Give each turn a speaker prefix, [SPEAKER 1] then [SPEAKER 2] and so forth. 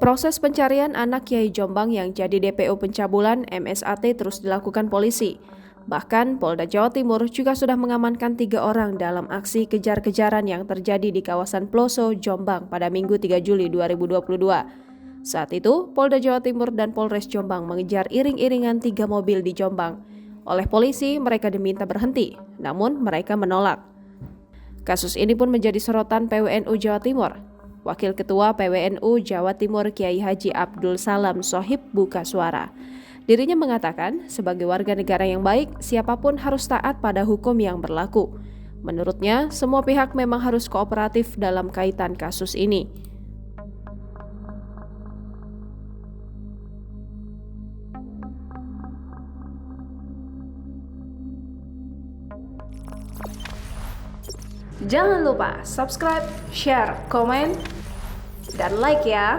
[SPEAKER 1] Proses pencarian anak Kiai Jombang yang jadi DPO pencabulan MSAT terus dilakukan polisi. Bahkan Polda Jawa Timur juga sudah mengamankan 3 orang dalam aksi kejar-kejaran yang terjadi di kawasan Ploso, Jombang pada Minggu 3 Juli 2022. Saat itu, Polda Jawa Timur dan Polres Jombang mengejar iring-iringan 3 mobil di Jombang. Oleh polisi, mereka diminta berhenti, namun mereka menolak. Kasus ini pun menjadi sorotan PWNU Jawa Timur. Wakil Ketua PWNU Jawa Timur Kiai Haji Abdul Salam Sohib buka suara. Dirinya mengatakan, sebagai warga negara yang baik, siapapun harus taat pada hukum yang berlaku. Menurutnya, semua pihak memang harus kooperatif dalam kaitan kasus ini. Jangan lupa subscribe, share, komen, dan like ya!